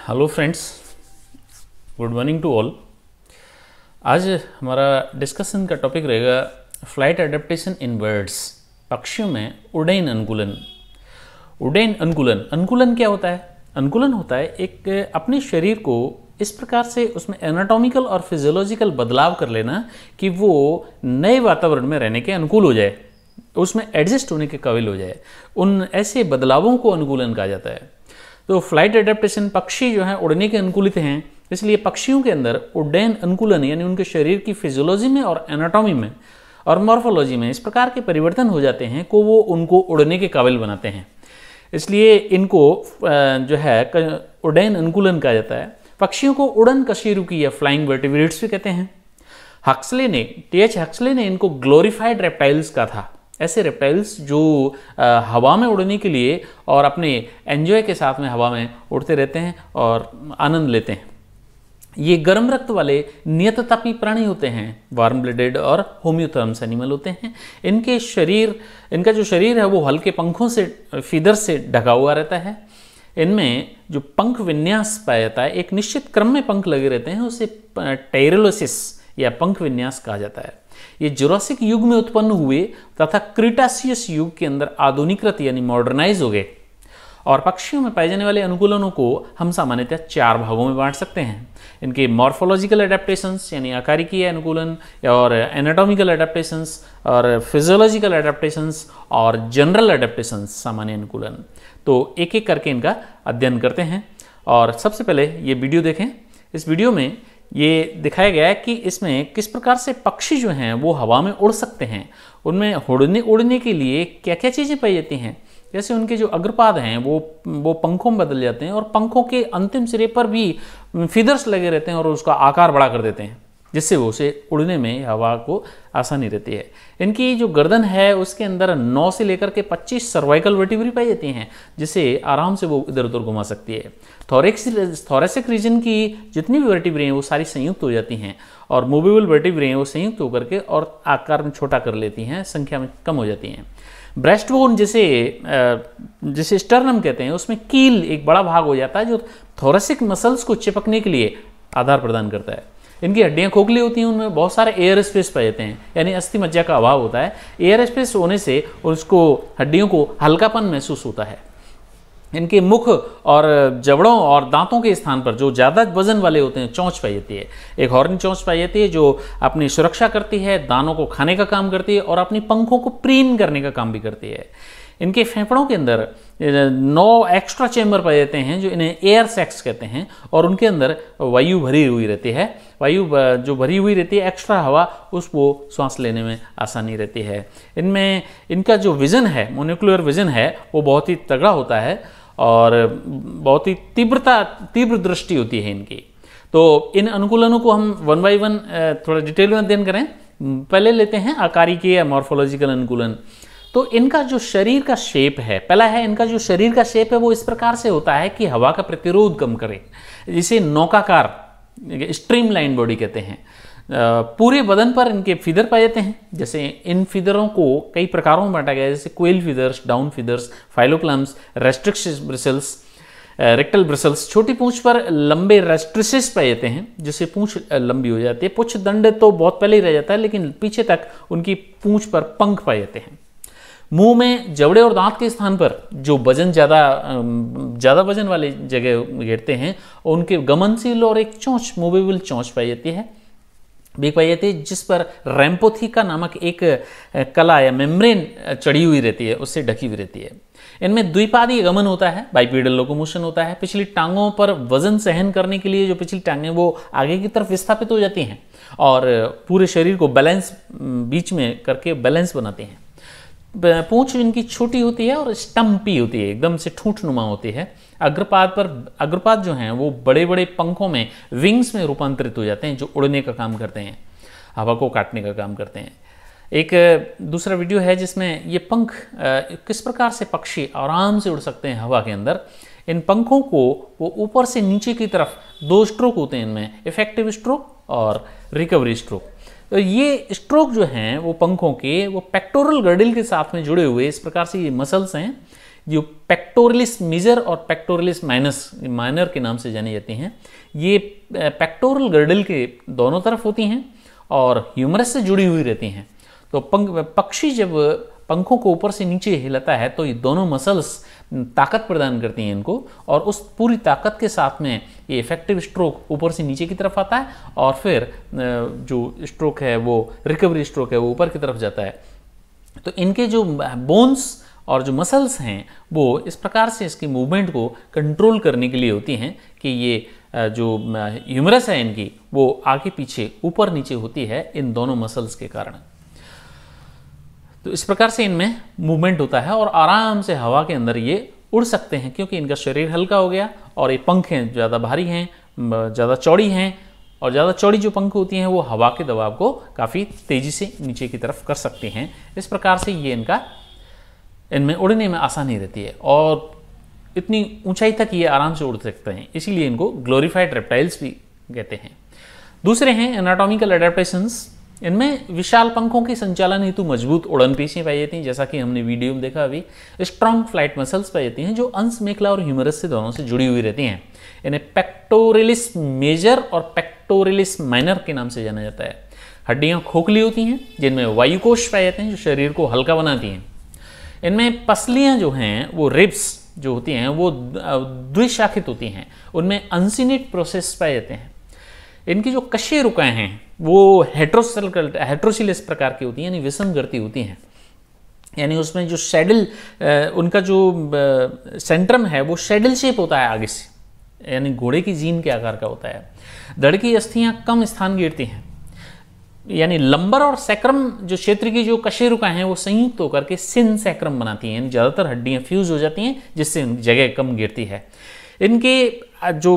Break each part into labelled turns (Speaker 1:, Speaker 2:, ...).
Speaker 1: Hello friends, good morning to all. आज हमारा discussion का टॉपिक रहेगा फ्लाइट एडेप्टेशन इन बर्ड्स, पक्षियों में उड्डयन अनुकूलन। उड्डयन अनुकूलन, अनुकूलन क्या होता है? अनुकूलन होता है एक अपने शरीर को इस प्रकार से उसमें एनाटॉमिकल और फिजियोलॉजिकल बदलाव कर लेना कि वो नए वातावरण में रहने के अनुकूल हो जाए, उसमें एडजस्ट होने के काबिल हो जाए। उन ऐसे बदलावों को अनुकूलन कहा जाता है। तो फ्लाइट एडेप्टेशन, पक्षी जो हैं उड़ने के अनुकूलित हैं, इसलिए पक्षियों के अंदर उड्डयन अनुकूलन यानी उनके शरीर की फिजियोलॉजी में और एनाटॉमी में और मॉर्फोलॉजी में इस प्रकार के परिवर्तन हो जाते हैं को वो उनको उड़ने के काबिल बनाते हैं। इसलिए इनको जो है उड्डयन अनुकूलन कहा जाता है। पक्षियों को उड़न कशेरुकी या फ्लाइंग वर्टिब्रेट्स भी कहते हैं। हक्सले ने, टी.एच. हक्सले ने इनको ग्लोरीफाइड रेप्टाइल्स कहा था। ऐसे रेप्टाइल्स जो हवा में उड़ने के लिए और अपने एंजॉय के साथ में हवा में उड़ते रहते हैं और आनंद लेते हैं। ये गर्म रक्त वाले नियततापी प्राणी होते हैं, वार्म ब्लडेड और होम्योथर्म्स एनिमल होते हैं। इनका जो शरीर है वो हल्के पंखों से, फीदर से ढका हुआ रहता है। इनमें जो पंख विन्यास पाया जाता है, एक निश्चित क्रम में पंख लगे रहते हैं, उसे टेरेलोसिस या पंख विन्यास कहा जाता है। ये जुरासिक युग में उत्पन्न हुए तथा क्रीटासियस युग के अंदर आधुनिकृत यानी मॉडर्नाइज हो गए। और पक्षियों में पाए जाने वाले अनुकूलनों को हम सामान्यतः 4 भागों में बांट सकते हैं। इनके मॉर्फोलॉजिकल एडेप्टेशंस यानी आकारिकीय अनुकूलन, और एनाटॉमिकल एडेप्टेशंस, और फिजियोलॉजिकल एडेप्टेशंस, और जनरल एडेप्टेशंस सामान्य अनुकूलन। तो एक एक करके इनका अध्ययन करते हैं। और सबसे पहले ये वीडियो देखें। इस वीडियो में ये दिखाया गया है कि इसमें किस प्रकार से पक्षी जो हैं वो हवा में उड़ सकते हैं। उनमें उड़ने के लिए क्या क्या चीज़ें पाई जाती हैं। जैसे उनके जो अग्रपाद हैं वो पंखों में बदल जाते हैं, और पंखों के अंतिम सिरे पर भी फीदर्स लगे रहते हैं और उसका आकार बड़ा कर देते हैं, जिससे वो उसे उड़ने में हवा को आसानी रहती है। इनकी जो गर्दन है उसके अंदर 9 से लेकर के 25 सर्वाइकल वर्टिब्रे पाई जाती हैं, जिसे आराम से वो इधर उधर घुमा सकती है। थोरेसिक रीजन की जितनी भी वर्टिब्रे हैं वो सारी संयुक्त हो जाती हैं, और मूवेबल वर्टिब्रे हैं वो संयुक्त होकर के और आकार में छोटा कर लेती हैं, संख्या में कम हो जाती हैं। ब्रेस्ट बोन जिसे स्टर्नम कहते हैं, उसमें कील एक बड़ा भाग हो जाता है जो थोरेसिक मसल्स को चिपकने के लिए आधार प्रदान करता है। इनकी हड्डियां खोखली होती हैं, उनमें बहुत सारे एयर स्पेस पाए जाते हैं, यानी अस्थि मज्जा का अभाव होता है। एयर स्पेस होने से उसको हड्डियों को हल्कापन महसूस होता है। इनके मुख और जबड़ों और दांतों के स्थान पर जो ज़्यादा वजन वाले होते हैं चोंच पाई जाती है। एक हॉर्न चोंच पाई जाती है जो अपनी सुरक्षा करती है, दानों को खाने का काम करती है और अपनी पंखों को प्रीन करने का काम भी करती है। इनके फेफड़ों के अंदर 9 एक्स्ट्रा चैम्बर पाए जाते हैं जो इन्हें एयर सैक्स कहते हैं, और उनके अंदर वायु भरी हुई रहती है। वायु जो भरी हुई रहती है, एक्स्ट्रा हवा, उसको सांस लेने में आसानी रहती है। इनमें इनका जो विज़न है, मोनोक्यूलर विज़न है, वो बहुत ही तगड़ा होता है और बहुत ही तीव्र दृष्टि होती है इनकी। तो इन अनुकूलनों को हम 1 बाय 1 थोड़ा डिटेल में अध्ययन करें। पहले लेते हैं आकारिकीय या मॉर्फोलॉजिकल अनुकूलन। तो इनका जो शरीर का शेप है, पहला है इनका जो शरीर का शेप है वो इस प्रकार से होता है कि हवा का प्रतिरोध कम करे, जिसे नौकाकार स्ट्रीमलाइन बॉडी कहते हैं। पूरे बदन पर इनके फीदर पाए जाते हैं। जैसे इन फीदरों को कई प्रकारों में बांटा गया है, जैसे quill feathers, down feathers, filoplumes, rectrices bristles, rectal bristles. छोटी पूंछ पर लंबे रेस्ट्रिसेस पाए जाते हैं, जिससे पूंछ लंबी हो जाती है। पुच्छ दंड तो बहुत पहले ही रह जाता है, लेकिन पीछे तक उनकी पूंछ पर पंख पाए जाते हैं। मुंह में जबड़े और दांत के स्थान पर जो वजन ज़्यादा वजन वाली जगह घेरते हैं, उनके गमनशील और एक चोंच, मूवेबल चोंच पाई जाती है, जिस पर रैम्पोथिका नामक एक कला या मेम्ब्रेन चढ़ी हुई रहती है, उससे ढकी हुई रहती है। इनमें द्विपादीय गमन होता है, बाइपेडल लोकोमोशन होता है। पिछली टांगों पर वजन सहन करने के लिए जो पिछली टांगें वो आगे की तरफ विस्थापित हो जाती हैं और पूरे शरीर को बैलेंस बीच में करके बैलेंस बनाते हैं। पूंछ इनकी छोटी होती है और स्टम्पी होती है, एकदम से ठूंठ नुमा होती है। अग्रपाद जो हैं वो बड़े बड़े पंखों में, विंग्स में रूपांतरित हो जाते हैं, जो उड़ने का काम करते हैं, हवा को काटने का काम करते हैं। एक दूसरा वीडियो है जिसमें ये पंख किस प्रकार से पक्षी आराम से उड़ सकते हैं हवा के अंदर। इन पंखों को वो ऊपर से नीचे की तरफ 2 स्ट्रोक होते हैं इनमें, इफेक्टिव स्ट्रोक और रिकवरी स्ट्रोक। तो ये स्ट्रोक जो हैं वो पंखों के वो पेक्टोरल गर्डिल के साथ में जुड़े हुए इस प्रकार से ये मसल्स हैं, जो पेक्टोरलिस मेजर और पेक्टोरलिस माइनर के नाम से जानी जाती हैं, ये पेक्टोरल गर्डल के दोनों तरफ होती हैं और ह्यूमरस से जुड़ी हुई रहती हैं। तो पक्षी जब पंखों को ऊपर से नीचे हिलाता है तो ये दोनों मसल्स ताकत प्रदान करती हैं इनको, और उस पूरी ताकत के साथ में ये इफेक्टिव स्ट्रोक ऊपर से नीचे की तरफ आता है और फिर जो स्ट्रोक है वो रिकवरी स्ट्रोक है वो ऊपर की तरफ जाता है। तो इनके जो बोन्स और जो मसल्स हैं वो इस प्रकार से इसकी मूवमेंट को कंट्रोल करने के लिए होती हैं कि ये जो ह्यूमरस है इनकी वो आगे पीछे ऊपर नीचे होती है इन दोनों मसल्स के कारण। तो इस प्रकार से इनमें मूवमेंट होता है और आराम से हवा के अंदर ये उड़ सकते हैं, क्योंकि इनका शरीर हल्का हो गया और ये पंख हैं ज़्यादा भारी हैं, ज़्यादा चौड़ी हैं, और ज़्यादा चौड़ी जो पंख होती हैं वो हवा के दबाव को काफ़ी तेज़ी से नीचे की तरफ कर सकते हैं। इस प्रकार से ये इनमें उड़ने में आसानी रहती है और इतनी ऊंचाई तक ये आराम से उड़ सकते हैं, इसीलिए इनको ग्लोरीफाइड रेप्टाइल्स भी कहते हैं। दूसरे हैं एनाटॉमिकल एडेप्टेशंस। इनमें विशाल पंखों के संचालन हेतु मजबूत उड़न पेशियां पाई जाती हैं, जैसा कि हमने वीडियो में देखा अभी। स्ट्रॉन्ग फ्लाइट मसल्स पाई जाती हैं जो अंश मेखला और ह्यूमरस से दोनों से जुड़ी हुई रहती हैं। इन्हें पेक्टोरलिस मेजर और पेक्टोरलिस माइनर के नाम से जाना जाता है। हड्डियां खोखली होती हैं जिनमें वायुकोश पाए जाते हैं जो शरीर को हल्का बनाती हैं। इनमें पसलियां जो हैं वो रिब्स जो होती हैं वो द्विशाखित होती हैं, उनमें अंसिनेट प्रोसेस पाए जाते हैं। इनकी जो कशेरुकाएं हैं वो हेट्रोसिलस प्रकार की होती हैं, यानी विषम गर्ती होती हैं, यानी उसमें जो शेडल उनका जो सेंट्रम है वो शेडल शेप होता है आगे से, यानी घोड़े की जीन के आकार का होता है। धड़ की अस्थियां कम स्थान घेरती हैं, यानी लंबर और सैक्रम जो क्षेत्र की जो कशेरुकाएं हैं वो संयुक्त होकर के सिन सैक्रम बनाती हैं, यानी ज़्यादातर हड्डियां फ्यूज हो जाती हैं जिससे जगह कम घेरती है। इनके जो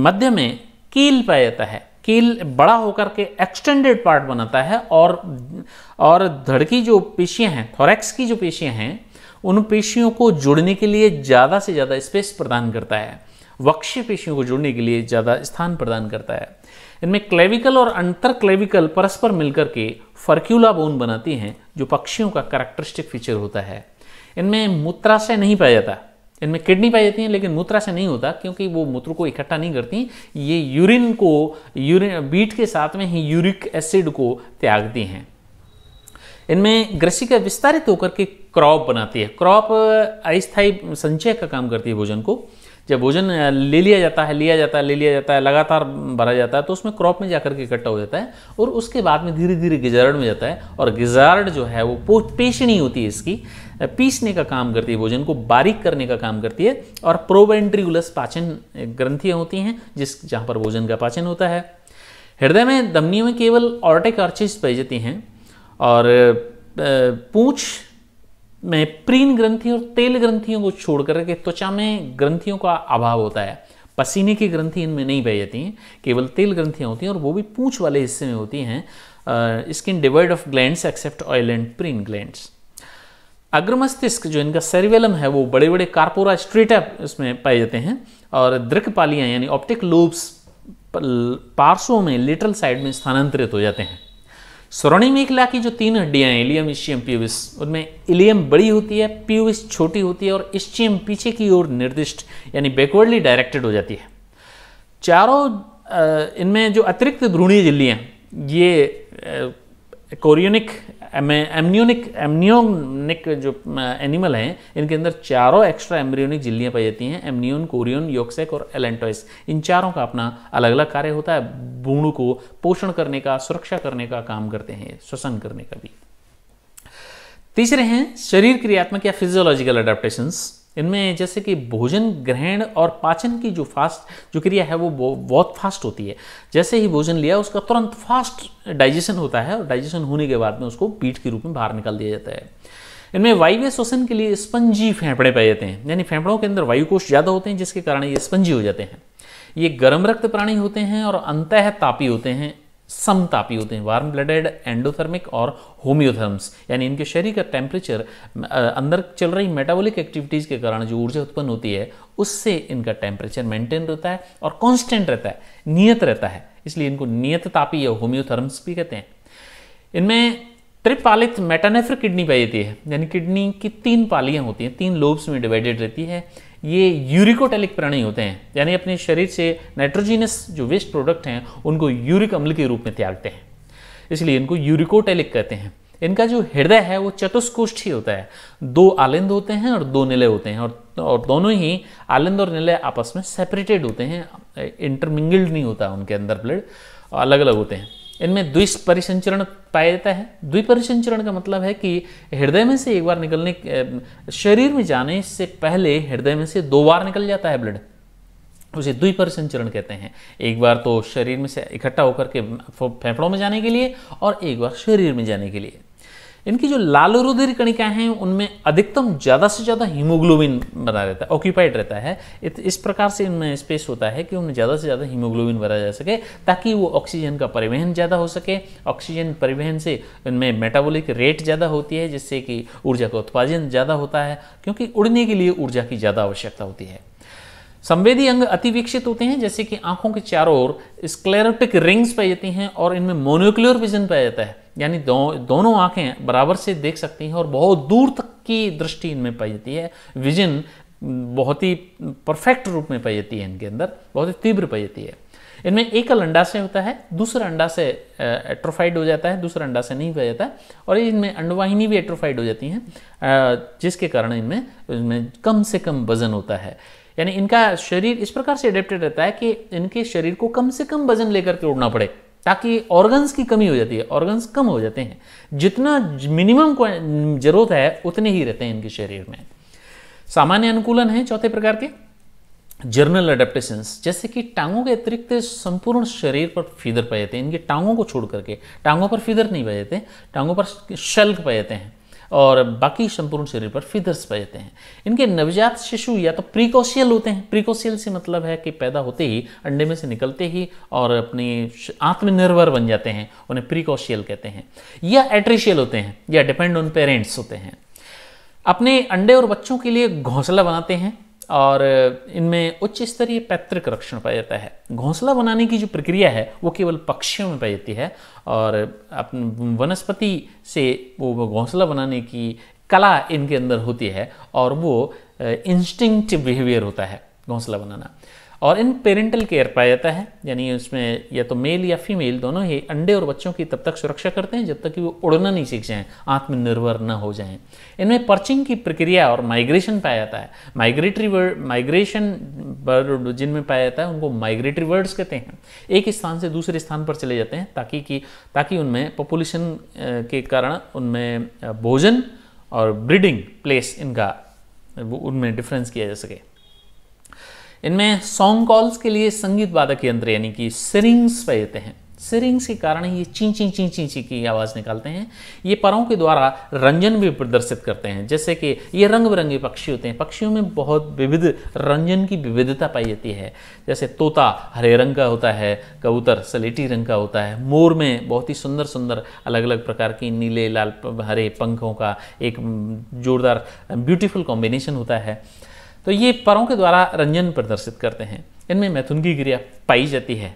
Speaker 1: मध्य में कील पाया जाता है, कील बड़ा होकर के एक्सटेंडेड पार्ट बनाता है और धड़ की जो पेशियां हैं, थोरैक्स की जो पेशियां हैं, उन पेशियों को जोड़ने के लिए ज़्यादा से ज़्यादा स्पेस प्रदान करता है, वक्षीय पेशियों को जोड़ने के लिए ज़्यादा स्थान प्रदान करता है। इनमें क्लेविकल और अंतर क्लेविकल परस्पर मिलकर के फर्क्यूला बोन बनाती हैं जो पक्षियों का कैरेक्टरिस्टिक फीचर होता है। इनमें मूत्राशय नहीं पाया जाता, इनमें किडनी पाई जाती हैं लेकिन मूत्राशय नहीं होता, क्योंकि वो मूत्र को इकट्ठा नहीं करती, ये यूरिन बीट के साथ में ही यूरिक एसिड को त्यागती हैं। इनमें ग्रसिका विस्तारित होकर के क्रॉप बनाती है। क्रॉप अस्थायी संचय का काम करती है भोजन को। जब भोजन ले लिया जाता है लगातार भरा जाता है तो उसमें क्रॉप में जाकर के इकट्ठा हो जाता है और उसके बाद में धीरे धीरे गिजार्ड में जाता है, और गिजार्ड जो है वो पेशनी होती है, इसकी पीसने का काम करती है, भोजन को बारीक करने का काम करती है। और प्रोवेंट्रिकुलस पाचन ग्रंथियां होती हैं जहाँ पर भोजन का पाचन होता है। हृदय में धमनियों में केवल ऑर्टिक आर्चेस पाई जाती हैं और पूंछ में प्रीन ग्रंथि और तेल ग्रंथियों को छोड़ करके त्वचा में ग्रंथियों का अभाव होता है। पसीने की ग्रंथि इनमें नहीं पाई जाती हैं, केवल तेल ग्रंथियां होती हैं और वो भी पूंछ वाले हिस्से में होती हैं। Skin devoid of glands except oil and preen glands. अग्रमस्तिष्क जो इनका सेरिवेलम है वो बड़े बड़े कार्पोरा स्ट्रेटा इसमें पाए जाते हैं, और दृक्पालियां यानी ऑप्टिक लोब्स पार्श्वों में लेटरल साइड में स्थानांतरित हो जाते हैं। श्रोणी मेखला की जो 3 हड्डियां हैं, इलियम, इस्चियम, प्यूबिस, उनमें इलियम बड़ी होती है, प्यूबिस छोटी होती है और इस्चियम पीछे की ओर निर्दिष्ट यानी बैकवर्डली डायरेक्टेड हो जाती है। चारों इनमें जो अतिरिक्त भ्रूणीय झिल्लियां, ये कोरियोनिक एमनियोनिक जो एनिमल हैं, इनके अंदर चारों एक्स्ट्रा एम्ब्रियोनिक झिल्लियां पाई जाती हैं। एमनियोन, कोरियोन, योक्सेक और एलेंटोइस, इन चारों का अपना अलग अलग कार्य होता है। भ्रूण को पोषण करने का, सुरक्षा करने का काम करते हैं, श्वसन करने का भी। तीसरे हैं शरीर क्रियात्मक या फिजियोलॉजिकल अडेप्टेशंस। इनमें जैसे कि भोजन ग्रहण और पाचन की जो क्रिया है वो बहुत फास्ट होती है। जैसे ही भोजन लिया उसका तुरंत फास्ट डाइजेशन होता है और डाइजेशन होने के बाद में उसको पीठ के रूप में बाहर निकाल दिया जाता है। इनमें वायवीय श्वसन के लिए स्पंजी फेफड़े पाए जाते हैं, यानी फेफड़ों के अंदर वायुकोश ज़्यादा होते हैं जिसके कारण ये स्पंजी हो जाते हैं। ये गर्म रक्त प्राणी होते हैं और अंतः तापी होते हैं, समतापी होते हैं, वार्म ब्लडेड, एंडोथर्मिक और होम्योथर्म्स, यानी इनके शरीर का टेम्परेचर अंदर चल रही मेटाबॉलिक एक्टिविटीज़ के कारण जो ऊर्जा उत्पन्न होती है उससे इनका टेम्परेचर मेंटेन रहता है और कांस्टेंट रहता है, नियत रहता है, इसलिए इनको नियत तापी या होम्योथर्म्स भी कहते हैं। इनमें त्रिपालित मेटानेफ्रिक किडनी पाई जाती है, यानी किडनी की 3 पालियां होती हैं, 3 लोब्स में डिवाइडेड रहती है। ये यूरिकोटेलिक प्राणी होते हैं, यानी अपने शरीर से नाइट्रोजिनस जो वेस्ट प्रोडक्ट हैं उनको यूरिक अम्ल के रूप में त्यागते हैं, इसलिए इनको यूरिकोटेलिक कहते हैं। इनका जो हृदय है वो चतुष्कोष्ठी होता है, 2 आलिंद होते हैं और 2 निलय होते हैं, और दोनों ही आलिंद और निलय आपस में सेपरेटेड होते हैं, इंटरमिंगल्ड नहीं होता उनके अंदर ब्लड, अलग अलग होते हैं। इनमें द्विपरिसंचरण पाया जाता है। द्विपरिसंचरण का मतलब है कि हृदय में से एक बार निकलने, शरीर में जाने से पहले हृदय में से 2 बार निकल जाता है ब्लड, उसे द्विपरिसंचरण कहते हैं। एक बार तो शरीर में से इकट्ठा होकर के फेफड़ों में जाने के लिए और एक बार शरीर में जाने के लिए। इनकी जो लाल रुधिर कणिकाएं हैं उनमें अधिकतम ज़्यादा से ज़्यादा हीमोग्लोबिन बना रहता है, ऑक्यूपाइड रहता है। इस प्रकार से इनमें स्पेस होता है कि उनमें ज़्यादा से ज़्यादा हीमोग्लोबिन भरा जा सके, ताकि वो ऑक्सीजन का परिवहन ज़्यादा हो सके। ऑक्सीजन परिवहन से इनमें मेटाबॉलिक रेट ज़्यादा होती है, जिससे कि ऊर्जा का उत्पादन ज़्यादा होता है, क्योंकि उड़ने के लिए ऊर्जा की ज़्यादा आवश्यकता होती है। संवेदी अंग अति विकसित होते हैं, जैसे कि आंखों के चारों ओर स्क्लेरोटिक रिंग्स पाई जाती हैं और इनमें मोनोक्यूलर विजन पाया जाता है, यानी दोनों आंखें बराबर से देख सकती हैं और बहुत दूर तक की दृष्टि इनमें पाई जाती है। विजन बहुत ही परफेक्ट रूप में पाई जाती है, इनके अंदर बहुत ही तीव्र पाई जाती है। इनमें एकल अंडाशय होता है, दूसरा अंडाशय एट्रोफाइड हो जाता है, दूसरा अंडाशय नहीं पाया जाता है, और इनमें अंडवाहिनी भी एट्रोफाइड हो जाती हैं, जिसके कारण इनमें कम से कम वजन होता है। यानी इनका शरीर इस प्रकार से अडेप्टेड रहता है कि इनके शरीर को कम से कम वजन लेकर के उड़ना पड़े, ताकि ऑर्गन्स की कमी हो जाती है, ऑर्गन्स कम हो जाते हैं, जितना मिनिमम जरूरत है उतने ही रहते हैं इनके शरीर में। सामान्य अनुकूलन है चौथे प्रकार के जर्नल अडेप्टेशंस, जैसे कि टांगों के अतिरिक्त संपूर्ण शरीर पर फीदर पाए जाते हैं। इनके टांगों को छोड़ करके, टांगों पर फीदर नहीं पाए जाते, टांगों पर शल्क पाए जाते हैं और बाकी संपूर्ण शरीर पर फीदर्स पाए जाते हैं। इनके नवजात शिशु या तो प्रीकोशियल होते हैं, प्रीकोशियल से मतलब है कि पैदा होते ही, अंडे में से निकलते ही और अपनी आत्मनिर्भर बन जाते हैं, उन्हें प्रीकोशियल कहते हैं। या एट्रिशियल होते हैं, या डिपेंड ऑन पेरेंट्स होते हैं। अपने अंडे और बच्चों के लिए घोंसला बनाते हैं और इनमें उच्च स्तरीय पैतृक रक्षण पाया जाता है। घोंसला बनाने की जो प्रक्रिया है वो केवल पक्षियों में पाई जाती है, और वनस्पति से वो घोंसला बनाने की कला इनके अंदर होती है, और वो इंस्टिंक्टिव बिहेवियर होता है घोंसला बनाना। और इन पेरेंटल केयर पाया जाता है, यानी उसमें या तो मेल या फीमेल दोनों ही अंडे और बच्चों की तब तक सुरक्षा करते हैं जब तक कि वो उड़ना नहीं सीख जाएं, आत्मनिर्भर न हो जाएं। इनमें पर्चिंग की प्रक्रिया और माइग्रेशन पाया जाता है। माइग्रेशन बर्ड जिनमें पाया जाता है उनको माइग्रेटरी बर्ड्स कहते हैं। एक स्थान से दूसरे स्थान पर चले जाते हैं ताकि उनमें पॉपुलेशन के कारण उनमें भोजन और ब्रीडिंग प्लेस इनका उनमें डिफरेंस किया जा सके। इनमें सॉन्ग कॉल्स के लिए संगीत वादक यंत्र यानी कि सिरिंग्स पाए जाते हैं। सिरिंग्स के कारण ये ची ची ची ची ची की आवाज़ निकालते हैं। ये परों के द्वारा रंजन भी प्रदर्शित करते हैं, जैसे कि ये रंग बिरंगे पक्षी होते हैं। पक्षियों में बहुत विविध रंजन की विविधता पाई जाती है, जैसे तोता हरे रंग का होता है, कबूतर सलेटी रंग का होता है, मोर में बहुत ही सुंदर सुंदर अलग अलग प्रकार की नीले लाल हरे पंखों का एक जोरदार ब्यूटीफुल कॉम्बिनेशन होता है। तो ये परों के द्वारा रंजन प्रदर्शित करते हैं। इनमें मैथुन की क्रिया पाई जाती है,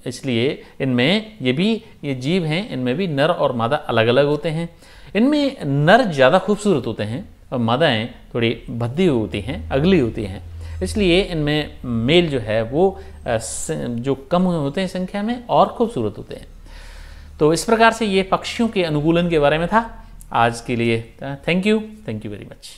Speaker 1: इसलिए इनमें ये जीव हैं, इनमें भी नर और मादा अलग अलग होते हैं। इनमें नर ज़्यादा खूबसूरत होते हैं और मादाएं थोड़ी भद्दी होती हैं, अगली होती हैं, इसलिए इनमें मेल जो है वो जो कम होते हैं संख्या में और खूबसूरत होते हैं। तो इस प्रकार से ये पक्षियों के अनुकूलन के बारे में था। आज के लिए थैंक यू वेरी मच।